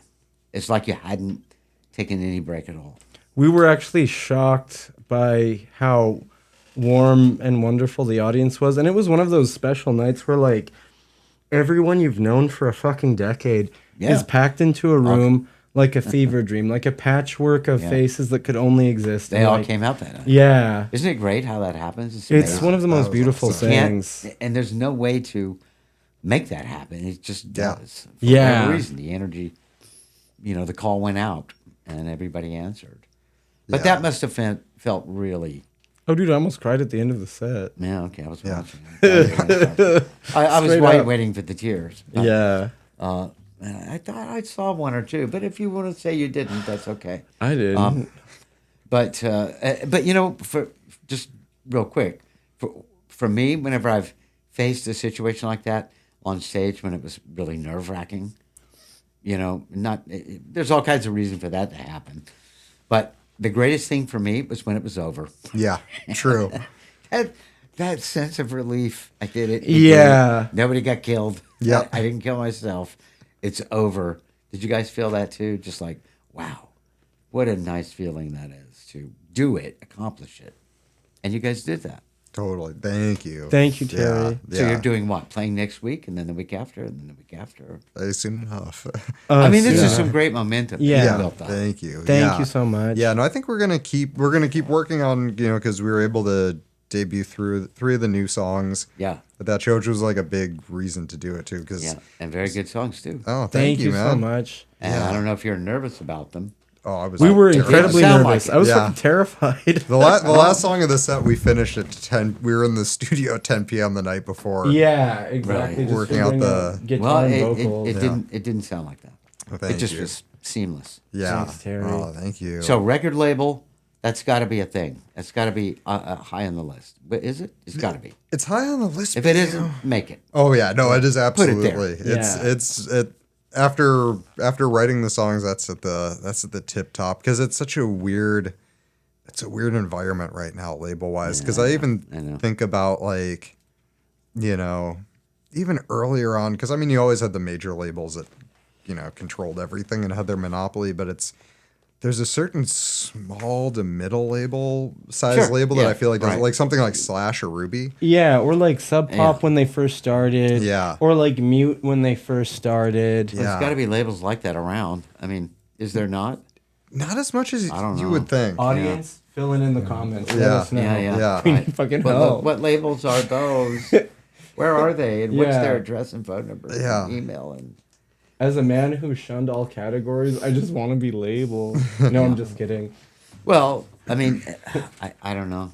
it's like you hadn't taken any break at all. We were actually shocked by how warm and wonderful the audience was. And it was one of those special nights where, like, everyone you've known for a fucking decade is packed into a room like a fever dream, like a patchwork of faces that could only exist. They all came out that night. Yeah. Isn't it great how that happens? It's amazing. one of the most beautiful things. And there's no way to make that happen. It just does. For Yeah. whatever reason, the energy, the call went out and everybody answered. But that must have felt really... Oh, dude, I almost cried at the end of the set. Yeah, okay, I was watching. I was Straight up. waiting for the tears. Yeah. And I thought I saw one or two, but if you want to say you didn't, that's okay. I did. But for just real quick, for me, whenever I've faced a situation like that on stage when it was really nerve-wracking, there's all kinds of reasons for that to happen. But the greatest thing for me was when it was over. Yeah, true. That sense of relief. I did it. Yeah. Nobody got killed. Yeah. I didn't kill myself. It's over. Did you guys feel that too? Just like, wow, what a nice feeling that is to do it, accomplish it. And you guys did that. Totally. Thank you. Thank you, Terry. Yeah. So you're doing what? Playing next week and then the week after and then the week after? Soon enough. I mean, this is some great momentum. Yeah. Built up. Thank you. Thank you so much. Yeah, no, I think we're gonna keep working on, because we were able to debut through 3 of the new songs. Yeah. But that show was like a big reason to do it too, because And very good songs too. oh, Thank you man. so much. And I don't know if you're nervous about them. Oh, I was. We were terrified. incredibly Sound like nervous. it. I was Yeah. fucking terrified. The last song of the set we finished at 10. We were in the studio at 10 p.m. the night before. Yeah, exactly. Right. Just Working out figuring the- guitar Well, and it vocals. didn't sound like that. Oh, thank It just you. was seamless. Yeah. Thanks, Terry. Oh, thank you. So record label, that's got to be a thing. That's got to be high on the list. But is it? It's got to be. it's high on the list. If it but, isn't, make it. oh yeah, no, it is Put it there. absolutely. Yeah. It's after writing the songs, that's at the tip top, because it's such a weird environment right now label wise. Because I know. think about, like, even earlier on, because I mean you always had the major labels that controlled everything and had their monopoly, but there's a certain small to middle size Sure, label that yeah, I feel like does, right. like something like Slash or Ruby. Yeah, or like Sub Pop Yeah. when they first started. Yeah. Or like Mute when they first started. Yeah. There's got to be labels like that around. I mean, is there not? Not as much as I don't you know. would think. Audience, fill in the comments. Let Yeah. us know. Yeah. We Right. need fucking What, help. what labels are those? Where are they? And what's Yeah. their address and phone number? Yeah. And email and. As a man who shunned all categories, I just want to be labeled. No, I'm just kidding. Well, I mean, I don't know.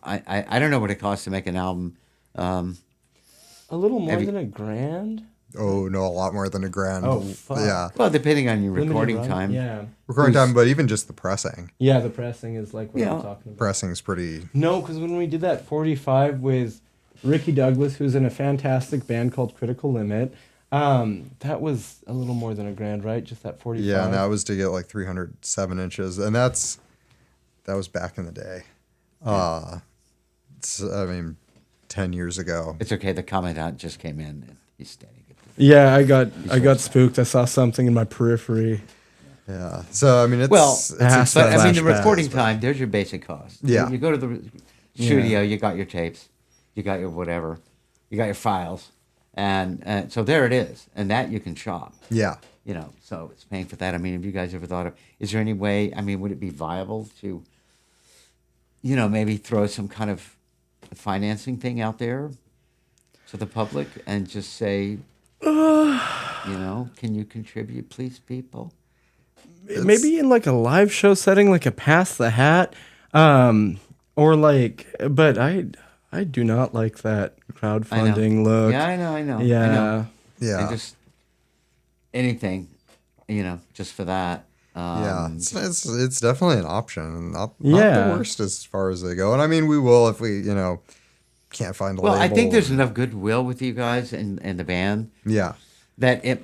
I don't know what it costs to make an album. A little more Have you- than $1,000? Oh no, a lot more than $1,000. Oh, fuck. Yeah, Well, depending on your Limited recording run? time. Yeah. recording time, but even just the pressing. Yeah, the pressing is like what Yeah. I'm talking about. Pressing's pretty. No, because when we did that 45 with Ricky Douglas, who's in a fantastic band called Critical Limit, that was a little more than $1,000, right? Just that 45. Yeah, and that was to get like 307 inches, and that was back in the day. I mean, 10 years ago. It's okay. The commandant just came in and he's standing. Yeah, I got spooked. I saw something in my periphery. Yeah. So I mean, it's Well, it's Ask But that I mean, the flashback. recording time. There's your basic cost. Yeah. You go to the studio. You got your tapes. You got your whatever. You got your files, and so there it is. And that you can shop. yeah. So it's paying for that. I mean, have you guys ever thought of? Is there any way? I mean, would it be viable to? Maybe throw some kind of financing thing out there to the public and just say, can you contribute, please, people? Maybe in like a live show setting, like a pass the hat, or like. But I do not like that crowdfunding look. Yeah, I know. I know. Yeah. Yeah. And just anything, just for that. Yeah, it's definitely an option. Not Yeah. the worst as far as they go. And I mean, we will if we, can't find a Well, label. I think there's enough goodwill with you guys and the band Yeah. that it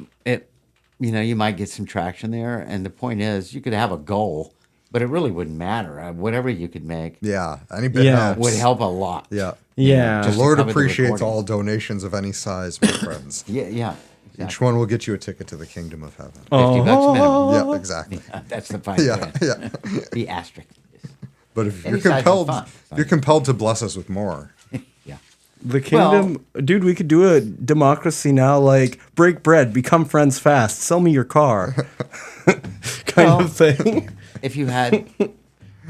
you might get some traction there. And the point is, you could have a goal, but it really wouldn't matter. Whatever you could make Yeah. Any bit Yeah. helps. would help a lot. Yeah. Yeah. The Just to Lord cover the appreciates recording. all donations of any size, my friends. Yeah. Each Exactly. one will get you a ticket to the kingdom of heaven. $50 minimum. Yeah, exactly. That's the fine Yeah, print. yeah. The asterisk. But if Any you're size is compelled, fine. you're compelled to bless us with more. Yeah. The kingdom, dude, we could do a democracy now, like break bread, become friends fast, sell me your car, kind of thing. If you had,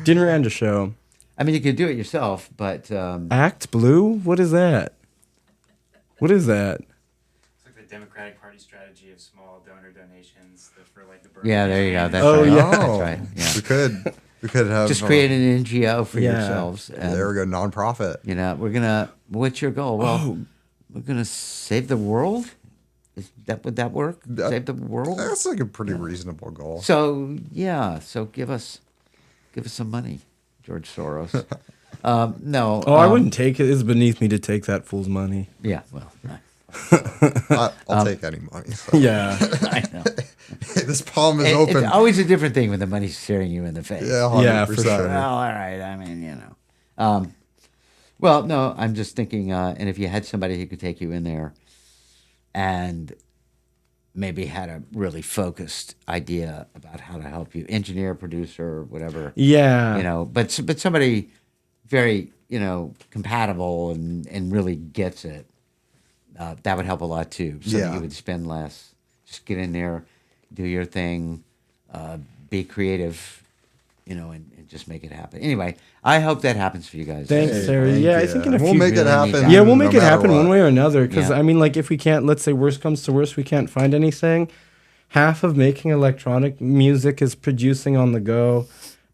Dinner and a show. I mean, you could do it yourself, but Act Blue? What is that? What is that? It's like the Democratic Party strategy of small donor donations for like the. yeah, there you go. That's Oh, right. yeah. That's right. Yeah. We could have Just create an NGO for Yeah. yourselves. And, there we go, nonprofit. you know, what's your goal? Well, we're gonna save the world. Would that work? Save the world. That's like a pretty reasonable goal. So yeah, so give us some money, George Soros. No. I wouldn't take it. It's beneath me to take that fool's money. Yeah. Well, I'll take any money. So. Yeah. I know. This palm is open. It's always a different thing when the money's staring you in the face. Yeah, 100%. Yeah, for sure. Well, all right. I mean, you know. Well, no, I'm just thinking, and if you had somebody who could take you in there and maybe had a really focused idea about how to help you, engineer, producer, whatever. Yeah. You know, but somebody very, you know, compatible and really gets it, that would help a lot too. So that Yeah. you would spend less. Just get in there, do your thing, be creative, you know, and just make it happen. Anyway, I hope that happens for you guys. Thanks, Terry. Thank Yeah, I you. think in a We'll few make it really happen. need that. Yeah, we'll no make it matter happen what. one way or another. Because, Yeah. I mean, like, if we can't, let's say worst comes to worst, we can't find anything. Half of making electronic music is producing on the go.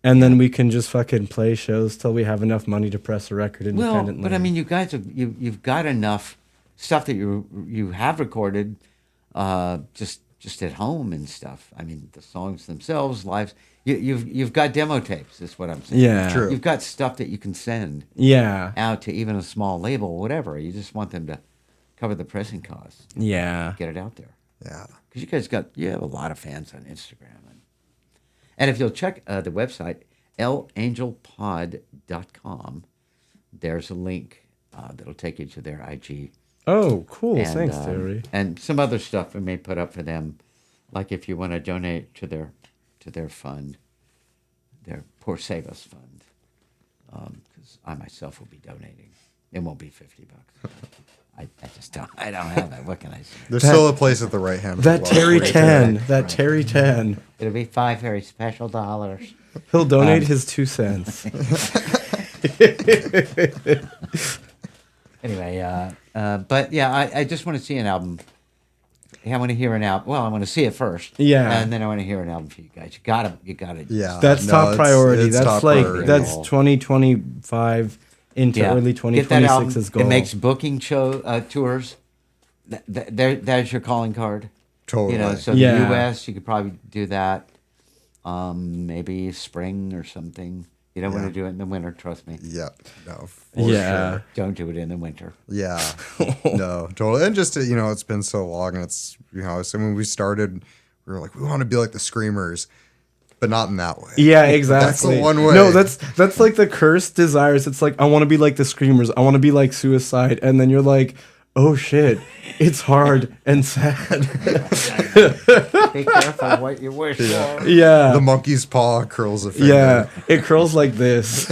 And then we can just fucking play shows till we have enough money to press a record Well, independently. but I mean, you guys you've got enough stuff that you have recorded, just at home and stuff. I mean, the songs themselves, lives. You've got demo tapes. Is what I'm saying. Yeah. True. You've got stuff that you can send Yeah. out to even a small label, whatever. You just want them to cover the pressing costs, Yeah. get it out there. Yeah. Because you have a lot of fans on Instagram. And if you'll check the website, langelpod.com, there's a link that'll take you to their IG. Oh, cool. And, Thanks, Terry. And some other stuff we may put up for them, like if you want to donate to their fund, their Poor Save Us fund, because I myself will be donating. It won't be $50. I just don't. I don't have it. What can I say? There's still a place at the right hand. That Terry 10. That Terry 10. It'll be $5 very special dollars. He'll donate his 2 cents. Anyway, but yeah, I just want to see an album. I want to hear an album. Well, I want to see it first. Yeah. And then I want to hear an album for you guys. You gotta. Yeah. That's No, top priority. it's That's top like, priority. that's 2025 into early Get that album. 2026's goal. It makes booking tours. There's your calling card. Totally. You know, so Yeah. the U.S. you could probably do that. Maybe spring or something. You don't want to do it in the winter. Trust me. Yep. No. For Yeah. Sure. Don't do it in the winter. Yeah. No. Totally. And just it's been so long, and it's so when we started, we were like, we want to be like the Screamers, but not in that way. Yeah, exactly. That's the one way. No, that's like the cursed desires. It's like, I want to be like the Screamers. I want to be like Suicide. And then you're like, oh shit, it's hard and sad. Be careful what you wish for. Yeah. The monkey's paw curls a finger. Yeah. It curls like this.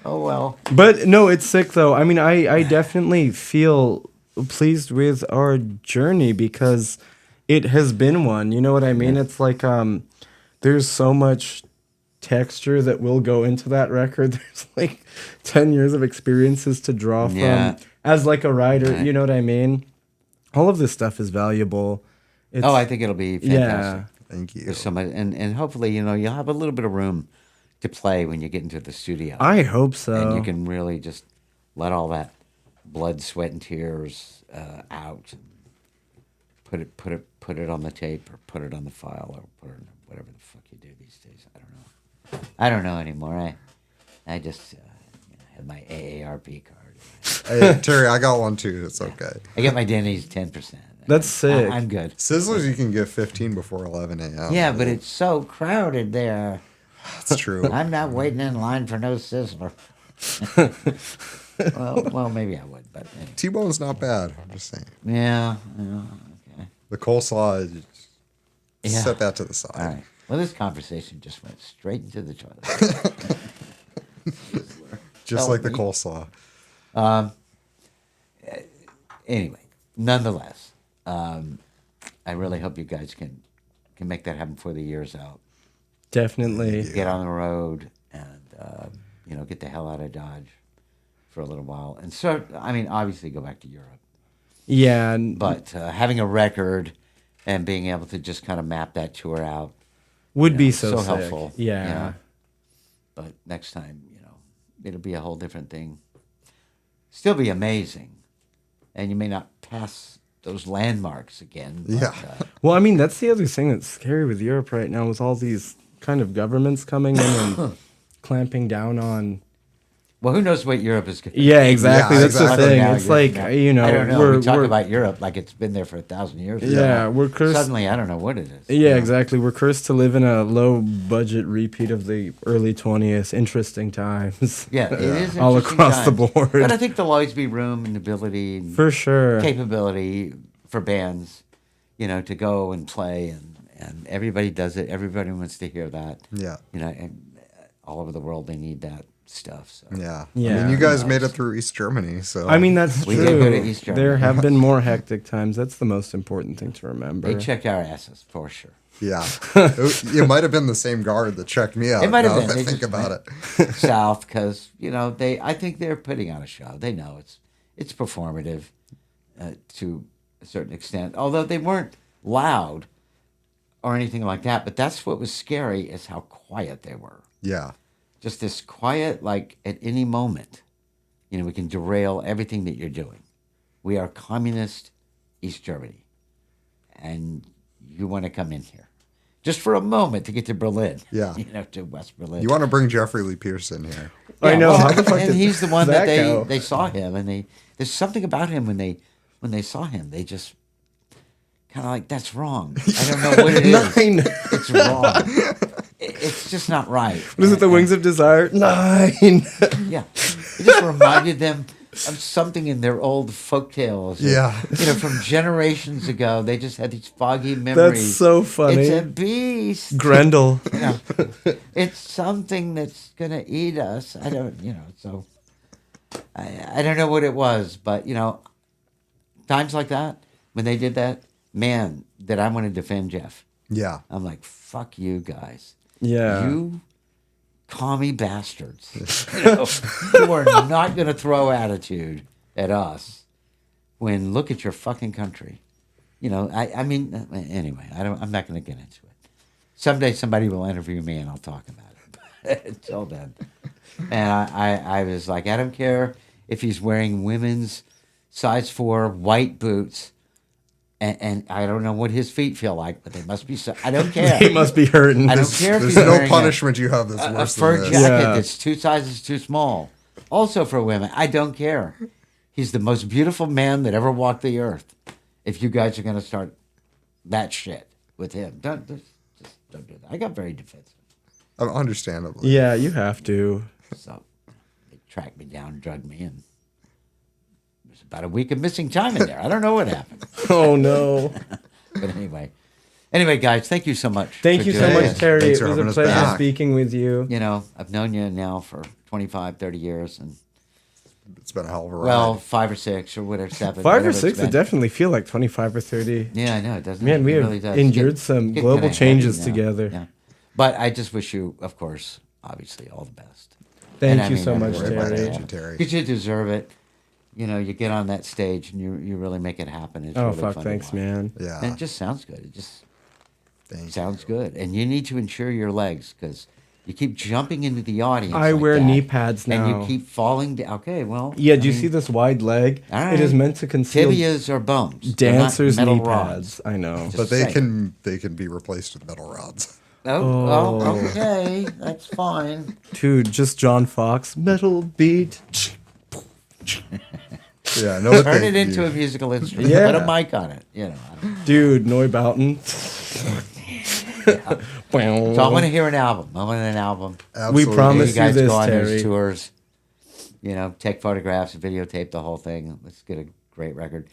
Oh well. But no, it's sick though. I mean, I definitely feel pleased with our journey because it has been one. You know what I mean? It's like there's so much texture that will go into that record. There's like 10 years of experiences to draw from Yeah. as like a writer. You know what I mean? All of this stuff is valuable. It's, I think it'll be fantastic. yeah. Thank you. There's somebody, and hopefully, you'll have a little bit of room to play when you get into the studio. I hope so. And you can really just let all that blood, sweat, and tears out. And put it on the tape, or put it on the file, or put it in whatever the fuck you do these days. I don't know anymore. I just have my AARP card. Hey, Terry, I got one too. It's okay. I get my Denny's 10%. That's sick. I'm good. Sizzlers, you can get 15 before 11 a.m. Yeah, but it's so crowded there. That's true. I'm not waiting in line for no sizzler. well, maybe I would, but anyway. T-bone's not bad. I'm just saying. Yeah, okay. The coleslaw, you just Yeah. set that to the side. All right. Well, this conversation just went straight into the toilet. Just like the coleslaw. Anyway, nonetheless, I really hope you guys can make that happen before the year's out. Definitely. Get on the road and get the hell out of Dodge for a little while, and so obviously go back to Europe. Yeah. But having a record and being able to just kind of map that tour out would be so sick. helpful. Yeah. But next time, it'll be a whole different thing. Still be amazing, and you may not pass those landmarks again. But, Yeah. Well, I mean, that's the other thing that's scary with Europe right now, with all these kind of governments coming in and clamping down on. Well, who knows what Europe is going to Yeah, exactly. Yeah, that's exactly. the thing. Now It's you're- like, I don't know. we're We talk we're- about Europe like it's been there for 1,000 years. Yeah, we're cursed. Suddenly, I don't know what it is. Yeah, exactly. We're cursed to live in a low budget repeat of the early 20th. Interesting times. Yeah, it is All interesting across the times. board. But I think there'll always be room and ability and For sure. capability for bands, to go and play, and everybody does it. Everybody wants to hear that. Yeah. And all over the world they need that stuff. So. Yeah. I Yeah. mean, you guys made it through East Germany, so. I mean, that's We true. did go to East Germany. There have been more hectic times. That's the most important thing to remember. They checked our asses for sure. Yeah. It might have been the same guard that checked me out. It might have now been. that I They think just about it. South, because I think they're putting on a show. They know it's performative to a certain extent, although they weren't loud or anything like that. But that's what was scary, is how quiet they were. Yeah. Just this quiet, like at any moment, we can derail everything that you're doing. We are communist East Germany, and you want to come in here just for a moment to get to Berlin. Yeah. To West Berlin. You want to bring Jeffrey Lee Peterson here. I know. well, How the fuck and did he's the one that that go? they saw him, and there's something about him when they saw him, they just kind of like, that's wrong. I don't know what it is. 9. It's wrong. It's just not right. What is it, the Wings of Desire? 9. Yeah, it just reminded them of something in their old folk tales. Yeah. From generations ago. They just had these foggy memories. That's so funny. It's a beast. Grendel. It's something that's gonna eat us. I don't, So I don't know what it was, but times like that, when they did that, man, did I want to defend Jeff. Yeah. I'm like, fuck you guys. Yeah. You commie bastards. You are not going to throw attitude at us when look at your fucking country. I mean, anyway, I'm not going to get into it. Someday somebody will interview me and I'll talk about it. But until then. And I was like, I don't care if he's wearing women's size 4 white boots. And I don't know what his feet feel like, but they must be so. I don't care. He must be hurting. I don't care if There's he's no wearing punishment you have that's a worse fur than jacket this. Yeah. that's 2 sizes too small. Also for women, I don't care. He's the most beautiful man that ever walked the earth. If you guys are going to start that shit with him, just don't do that. I got very defensive. Understandably. Yeah, you have to. So they tracked me down, drugged me, and there's about a week of missing time in there. I don't know what happened. Oh, no. But anyway, guys, thank you so much. Thank for you so doing much, this. Terry. Thanks It for was having a us pleasure back. speaking with you. I've known you now for 25, 30 years, and It's been a hell of a ride. well, 5 or 6 or whatever, 7. 5 or whatever it's 6, it been. definitely feel like 25 or 30. Yeah, I know it doesn't. Man, we it have really does. endured Get- some get global kinda changes heavy now. together. Yeah. But I just wish you, of course, obviously, all the best. Thank And I you mean so that much, very much, Terry. Thank you, Terry. Because you deserve it. You get on that stage and you really make it happen. It's Oh, really fuck, fun to thanks, watch. man. Yeah. And it just sounds good. It just Thank sounds you. good. And you need to insure your legs because you keep jumping into the audience. I like wear that, knee pads And now. you keep falling down. Okay, well. Yeah, I do you mean, see this wide leg? all It is right. meant to conceal Tibias or bones. They're not dancers' metal knee rods. pads. I know. Just But they saying. can be replaced with metal rods. Oh, Oh. okay. That's fine. Dude, just John Fox. Metal beat. Yeah, no. Turn it into a musical instrument. Yeah. Put a mic on it. I don't- Dude, Neubauten. So I want to hear an album. I want an album. Absolutely. promise You guys you this, go on Terry. those tours. Take photographs, videotape the whole thing. Let's get a great record,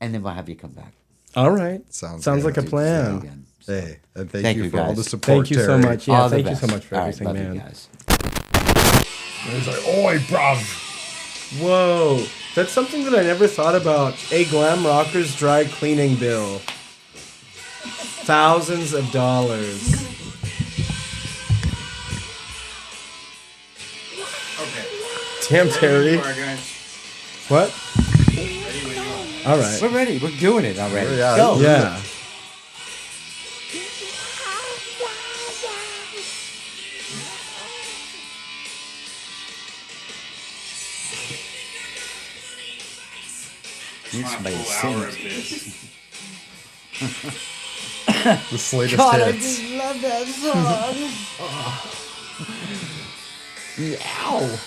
and then we'll have you come back. All right. Sounds Sounds good. like a Do the plan. thing again. So, Hey, and thank you for all guys. the support. Thank you so Terry. much. Yeah, all the thank you best. so much for All right, everything, love you man. guys. He's like, oi, bruv. Whoa, that's something that I never thought about. A glam rocker's dry cleaning bill. Thousands of dollars. Okay. Damn, Terry. You are going. What? Ready when you are. All right. We're ready. We're doing it already. Yeah. Go. Yeah. Need I somebody to want a sing full hour it. of this. The slatest God, I hits. just love that song. Meow.